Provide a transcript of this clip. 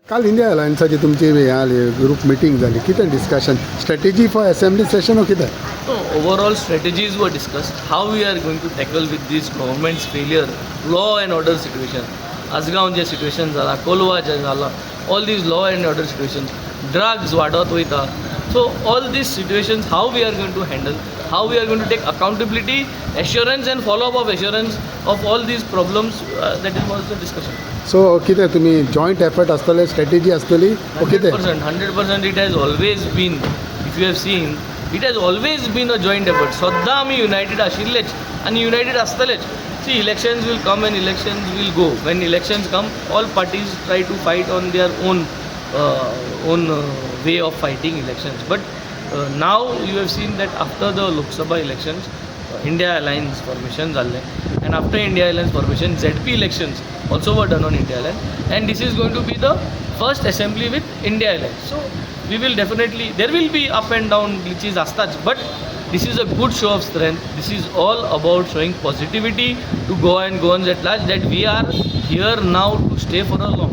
काल इंडिया अलायन्साची तुमची हें जाली ग्रूप मिटींग जाली कितें discussion strategy for assembly session ओ कितें So overall strategies were discussed. How we are going to tackle with this government's failure, law and order situation. Asgaon J situation झाला, कोलवा जे झाला, all these law and order situations, drugs वाढत वयता. So all these situations, how we are going to handle, how we are going to take accountability, assurance and follow-up of assurance of all these problems. That was the discussion. सो कितें तुमी joint effort आसतले strategy आसतली ओ कितें 100% it has always been, if you have seen, it has always been a joint effort. सद्दां आमी United आशिल्लेच आनी United आसतलेच. See, elections will come and elections will go. When elections come, all parties try to fight on their own way of fighting elections. But now you have seen that after the Lok Sabha elections, India Alliance formation जाल्लें, and after India Alliance formation, ZP elections also were done on India Alliance, and this is going to be the first assembly with India Alliance. So we will definitely, there will be up and down glitches astaj, but this is a good show of strength. This is all about showing positivity to Goa and Goans at large, that we are here now to stay for a long